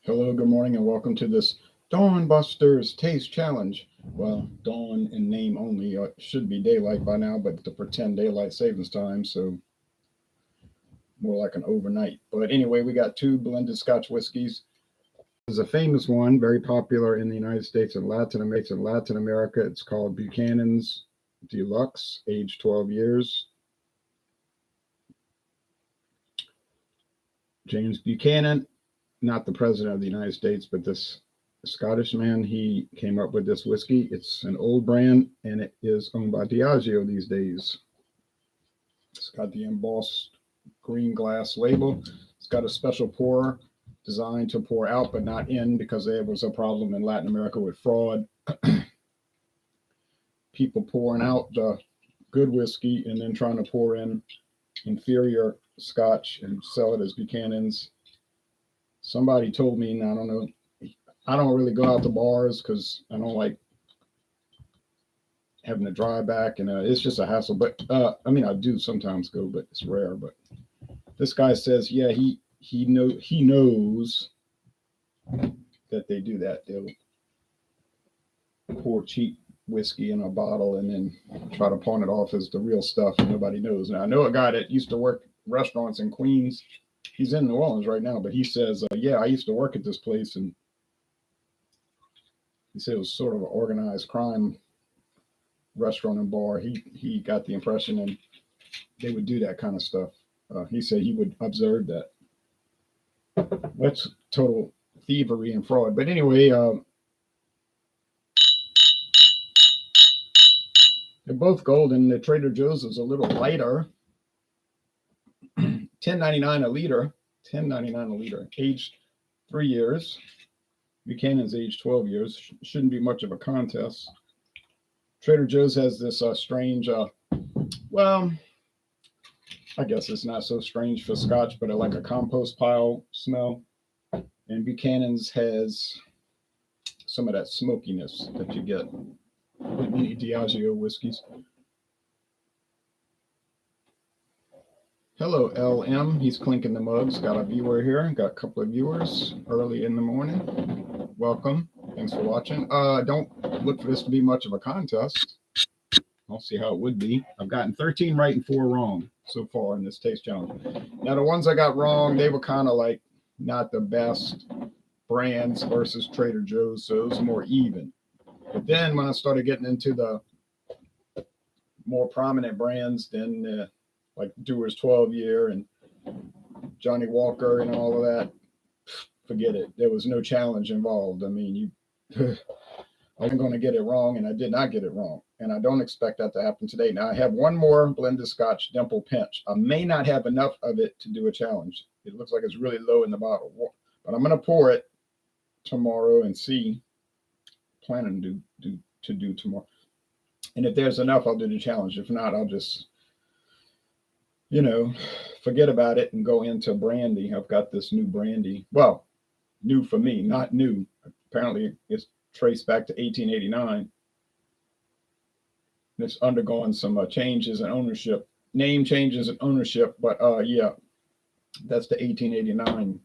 Hello, good morning, and welcome to this Dawn Busters Taste Challenge. Well, dawn in name only. It should be daylight by now, but to pretend daylight savings time, so more like an overnight. But anyway, we got two blended Scotch whiskies. There's a famous one, very popular in the United States and Latin America. It's called Buchanan's Deluxe, age 12 years. James Buchanan, not the president of the United States, but this Scottish man, he came up with this whiskey. It's an old brand and it is owned by Diageo these days. It's got the embossed green glass label. It's got a special pour designed to pour out but not in because there was a problem in Latin America with fraud. People pouring out the good whiskey and then trying to pour in inferior Scotch and sell it as Buchanan's. Somebody told me, and I don't know, I don't really go out to bars because I don't like having to drive back, and it's just a hassle. But I mean, I do sometimes go, but it's rare. But this guy says, yeah, he knows that they do that. They'll pour cheap whiskey in a bottle and then try to pawn it off as the real stuff, and nobody knows. Now I know a guy that used to work restaurants in Queens. He's in New Orleans right now, but he says, yeah, I used to work at this place, and he said it was sort of an organized crime restaurant and bar. He got the impression, and they would do that kind of stuff. He said he would observe that. That's total thievery and fraud. But anyway, they're both golden. The Trader Joe's is a little lighter. $10.99 a liter. $10.99 a liter. Aged 3 years. Buchanan's aged 12 years. Shouldn't be much of a contest. Trader Joe's has this strange, well, I guess it's not so strange for Scotch, but like a compost pile smell. And Buchanan's has some of that smokiness that you get with many Diageo whiskeys. Hello, LM. He's clinking the mugs. Got a viewer here. Got a couple of viewers early in the morning. Welcome. Thanks for watching. Don't look for this to be much of a contest. I'll see how it would be. I've gotten 13 right and 4 wrong so far in this taste challenge. Now, the ones I got wrong, they were kind of like not the best brands versus Trader Joe's, so it was more even. But then when I started getting into the more prominent brands, then like Dewar's 12 year and Johnny Walker and all of that, forget it. There was no challenge involved. I mean, I'm going to get it wrong, and I did not get it wrong. And I don't expect that to happen today. Now, I have one more blended Scotch Dimple Pinch. I may not have enough of it to do a challenge. It looks like it's really low in the bottle. But I'm going to pour it tomorrow and see. Planning to do tomorrow. And if there's enough, I'll do the challenge. If not, I'll just, forget about it and go into brandy. I've got this new brandy. Well, new for me, not new. Apparently, it's traced back to 1889. It's undergone some changes in ownership, name changes in ownership. But yeah, that's the 1889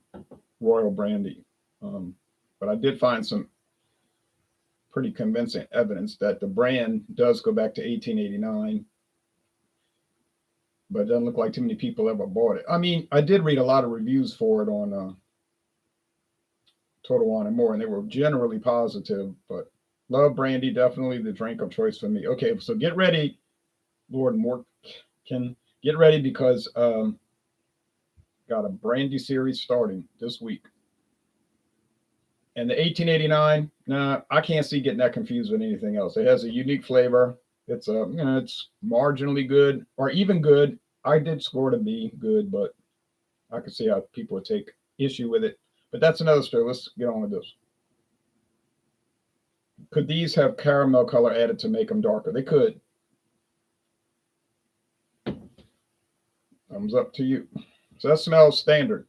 Royal Brandy. But I did find some pretty convincing evidence that the brand does go back to 1889. But it doesn't look like too many people ever bought it. I mean, I did read a lot of reviews for it on Total Wine and More, and they were generally positive. But love brandy, definitely the drink of choice for me. Okay, so get ready, Lord Morkin. Get ready because got a brandy series starting this week. And the 1889, I can't see getting that confused with anything else. It has a unique flavor. It's it's marginally good or even good. I did score to be good, but I could see how people would take issue with it. But that's another story. Let's get on with this. Could these have caramel color added to make them darker? They could. Thumbs up to you. So that smells standard.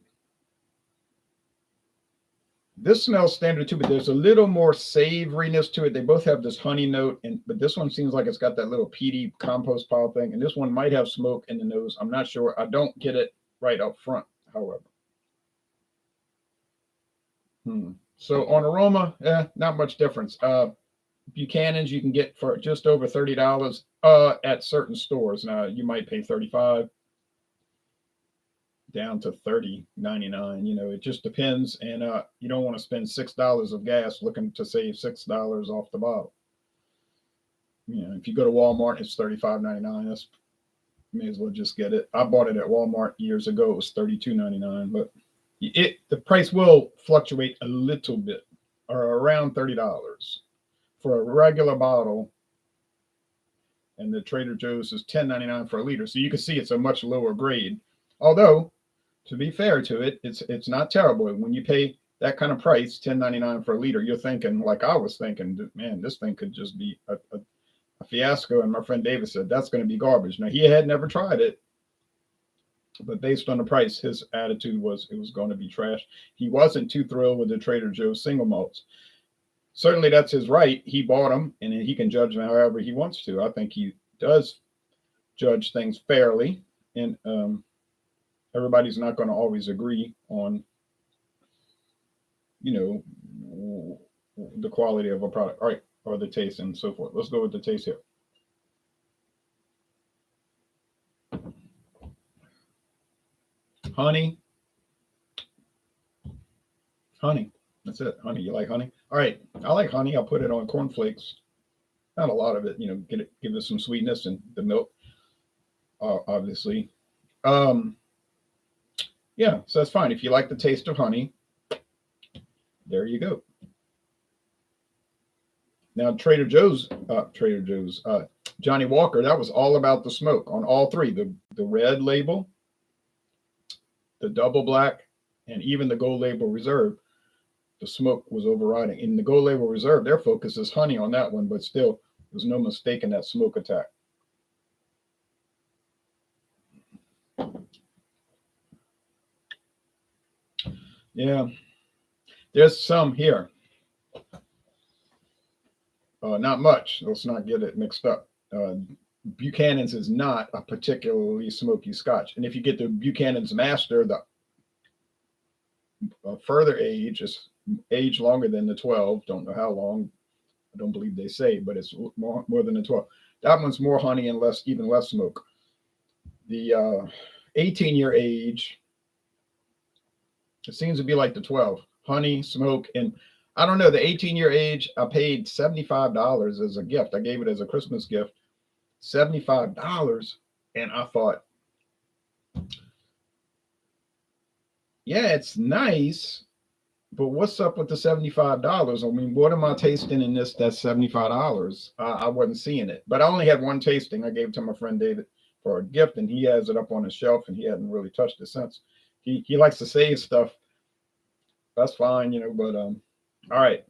This smells standard too, but there's a little more savoriness to it. They both have this honey note, but this one seems like it's got that little peaty compost pile thing, and this one might have smoke in the nose. I'm not sure. I don't get it right up front, however. So on aroma, not much difference. Buchanan's you can get for just over $30 at certain stores. Now you might pay 35 down to 30.99. You know, it just depends, and you don't want to spend $6 of gas looking to save $6 off the bottle. You know, if you go to Walmart, it's 35.99. That's may as well just get it. I bought it at Walmart years ago. It was 32.99, but the price will fluctuate a little bit, or around $30 for a regular bottle, and the Trader Joe's is $10.99 for a liter. So you can see it's a much lower grade. Although, to be fair to it, it's not terrible. When you pay that kind of price, $10.99 for a liter, you're thinking, like I was thinking, man, this thing could just be a fiasco. And my friend David said that's going to be garbage. Now he had never tried it, but based on the price, his attitude was it was going to be trash. He wasn't too thrilled with the Trader Joe's single malts. Certainly that's his right. He bought them, and he can judge them however he wants to. I think he does judge things fairly, and everybody's not going to always agree on, you know, the quality of a product, all right, or the taste and so forth. Let's go with the taste here. Honey. That's it. Honey. You like honey? All right. I like honey. I'll put it on cornflakes. Not a lot of it, you know, give it some sweetness and the milk, obviously. Yeah, so that's fine. If you like the taste of honey, there you go. Now, Johnny Walker, that was all about the smoke on all three, the red label, the double black, and even the gold label reserve. The smoke was overriding. In the gold label reserve, their focus is honey on that one, but still, there's no mistaking that smoke attack. Yeah, there's some here. Not much. Let's not get it mixed up. Buchanan's is not a particularly smoky Scotch, and if you get the Buchanan's Master, the further age is age longer than the 12. Don't know how long. I don't believe they say, but it's more than the 12. That one's more honey and even less smoke. The 18-year age, it seems to be like the 12. Honey, smoke, and I don't know. The 18-year age, I paid $75 as a gift. I gave it as a Christmas gift. $75. And I thought, yeah, it's nice, but what's up with the $75? I mean, what am I tasting in this that's $75? I wasn't seeing it, but I only had one tasting. I gave it to my friend David for a gift, and he has it up on his shelf, and he hadn't really touched it since. He likes to save stuff. That's fine, you know, but all right.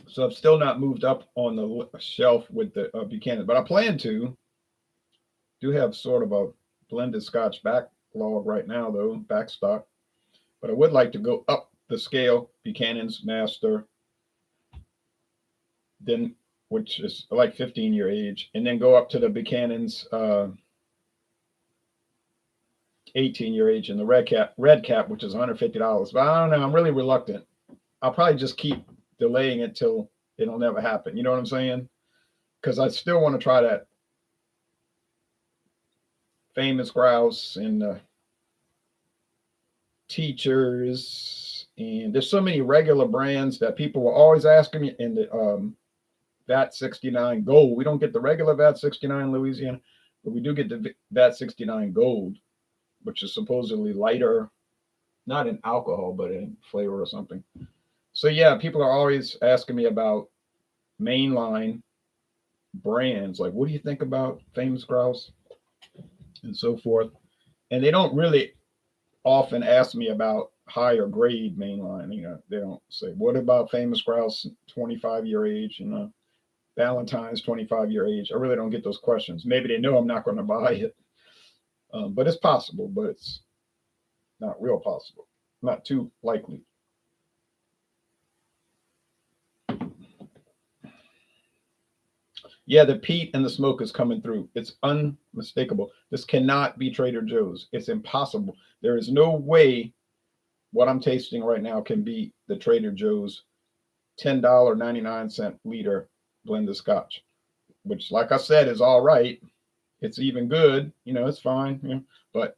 So I've still not moved up on the shelf with the Buchanan, but I plan to. Do have sort of a blended Scotch backlog right now, though, backstock. But I would like to go up the scale, Buchanan's Master, then which is like 15-year age, and then go up to the Buchanan's 18-year age and the red cap, which is $150. But I don't know. I'm really reluctant. I'll probably just keep delaying it till it'll never happen. You know what I'm saying? Because I still want to try that Famous Grouse and Teachers, and there's so many regular brands that people were always asking me in the VAT 69 Gold. We don't get the regular VAT 69 Louisiana, but we do get the VAT 69 Gold, which is supposedly lighter, not in alcohol, but in flavor or something. So yeah, people are always asking me about mainline brands. Like, what do you think about Famous Grouse and so forth? And they don't really often ask me about higher grade mainline. You know, they don't say, what about Famous Grouse 25-year age and Valentine's 25-year age? I really don't get those questions. Maybe they know I'm not going to buy it, but it's possible, but it's not real possible, not too likely. Yeah, the peat and the smoke is coming through. It's unmistakable. This cannot be Trader Joe's. It's impossible. There is no way what I'm tasting right now can be the Trader Joe's $10.99 liter blended scotch, which, like I said, is all right. It's even good. It's fine. But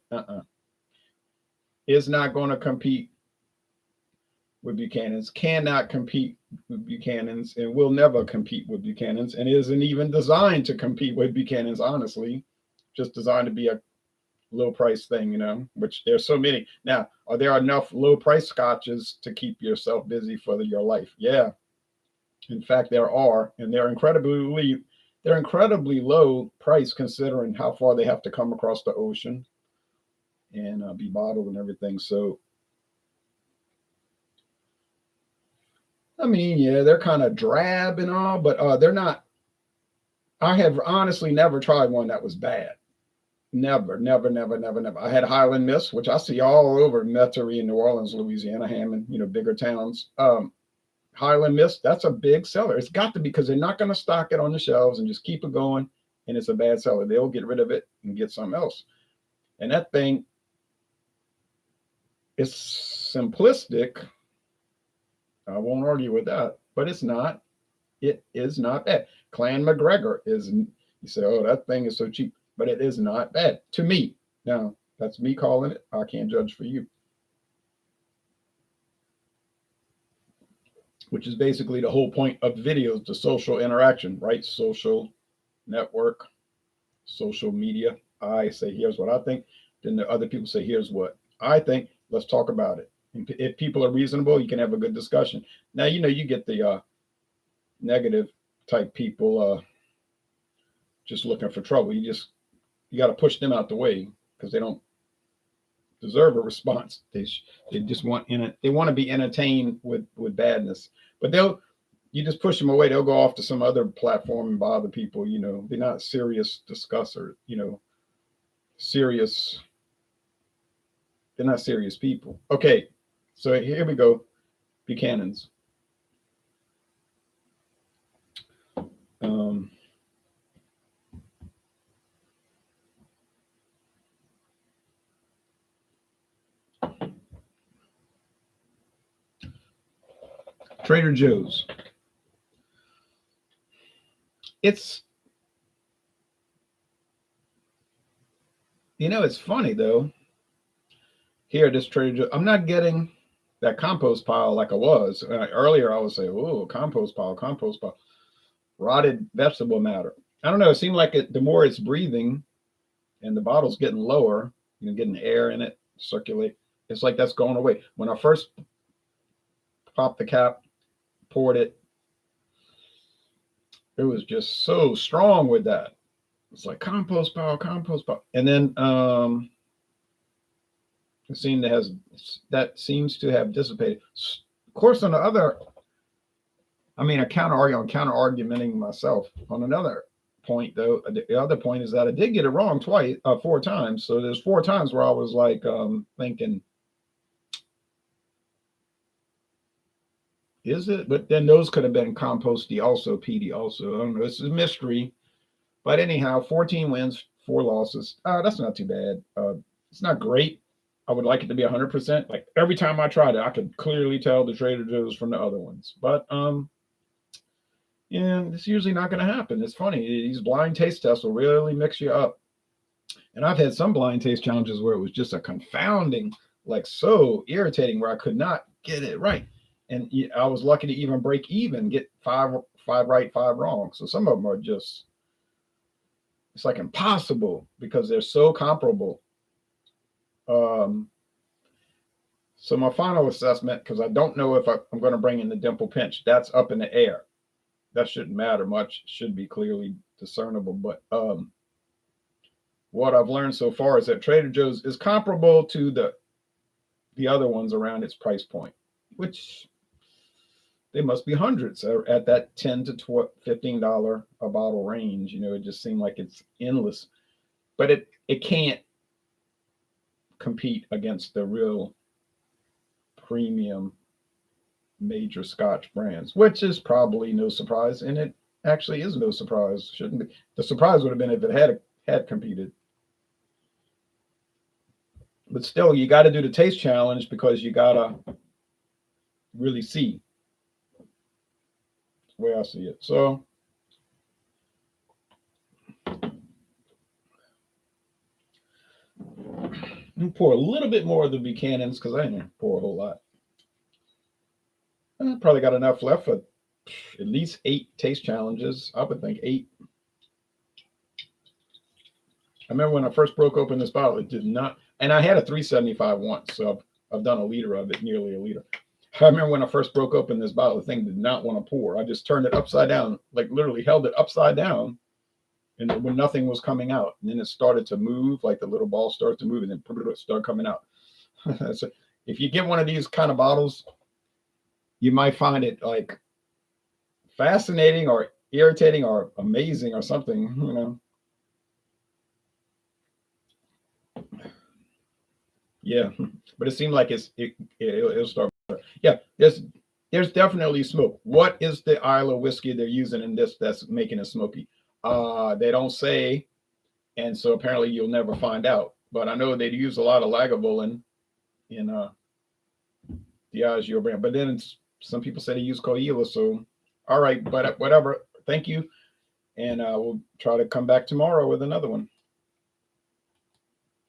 is not going to compete with Buchanan's, cannot compete with Buchanan's, and will never compete with Buchanan's, and isn't even designed to compete with Buchanan's, honestly. Just designed to be a low price thing, which there's so many. Now, are there enough low price scotches to keep yourself busy for your life? Yeah. In fact, there are, and they're incredibly low price considering how far they have to come across the ocean and be bottled and everything. So, I mean, yeah, they're kind of drab and all, but they're not. I have honestly never tried one that was bad. Never, never, never, never, never. I had Highland Mist, which I see all over Metairie in New Orleans, Louisiana, Hammond, bigger towns. Highland Mist, that's a big seller. It's got to be because they're not going to stock it on the shelves and just keep it going. And it's a bad seller. They'll get rid of it and get something else. And that thing is simplistic. I won't argue with that, but it's not. It is not bad. Clan McGregor is, you say, oh, that thing is so cheap, but it is not bad to me. Now, that's me calling it. I can't judge for you. Which is basically the whole point of videos, the social interaction, right? Social network, social media. I say, here's what I think. Then the other people say, here's what I think. Let's talk about it. And if people are reasonable, you can have a good discussion. Now, you get the negative type people just looking for trouble. You got to push them out the way because they don't deserve a response. They just want they want to be entertained with badness, but you just push them away. They'll go off to some other platform and bother people. They're not serious discussers. Serious. They're not serious people. Okay, so here we go. Buchanan's. Trader Joe's. It's it's funny though. Here, this Trader Joe, I'm not getting that compost pile like I was earlier. I would say, oh, compost pile, rotted vegetable matter. I don't know. It seemed like the more it's breathing, and the bottle's getting lower, getting air in it, circulate. It's like that's going away. When I first popped the cap, poured it, it was just so strong with that. It's like compost pile. And then it seems to have dissipated. Of course, on the other, I'm counter-argumenting myself. On another point, though, the other point is that I did get it wrong 4 times. So there's 4 times where I was like thinking, is it? But then those could have been composty also, PD also. I don't know. It's a mystery. But anyhow, 14 wins, 4 losses. That's not too bad. It's not great. I would like it to be 100%. Like every time I tried it, I could clearly tell the Trader Joe's from the other ones. But it's usually not going to happen. It's funny. These blind taste tests will really mix you up. And I've had some blind taste challenges where it was just a confounding, like so irritating, where I could not get it right. And I was lucky to even break even, get 5 right, 5 wrong. So some of them are just, it's like impossible because they're so comparable. So my final assessment, because I don't know if I'm going to bring in the dimple pinch, that's up in the air. That shouldn't matter much. Should be clearly discernible. But what I've learned so far is that Trader Joe's is comparable to the other ones around its price point, which they must be hundreds at that $10 to $15 a bottle range. It just seemed like it's endless, but it can't compete against the real premium major Scotch brands, which is probably no surprise. And Actually is no surprise. Shouldn't be. The surprise would have been if it had competed. But still, you got to do the taste challenge because you got to really see the way I see it. So I'm pour a little bit more of the Buchanan's because I didn't pour a whole lot. I probably got enough left for at least 8 taste challenges. I would think 8. I remember when I first broke open this bottle, it did not, and I had a 375 once, so I've done a liter of it, nearly a liter. I remember when I first broke open this bottle, the thing did not want to pour. I just turned it upside down, like literally held it upside down, and when nothing was coming out, and then it started to move, like the little ball started to move, and then it started coming out. So if you get one of these kind of bottles, you might find it like fascinating or irritating or amazing or something, you know. Yeah, but it seemed like it'll start. Yeah, there's definitely smoke. What is the Isla whiskey they're using in this that's making it smoky? They don't say, and so apparently you'll never find out. But I know they use a lot of Lagavulin in Diageo brand. But then some people say they use Coila. So all right, but whatever. Thank you, and we'll try to come back tomorrow with another one.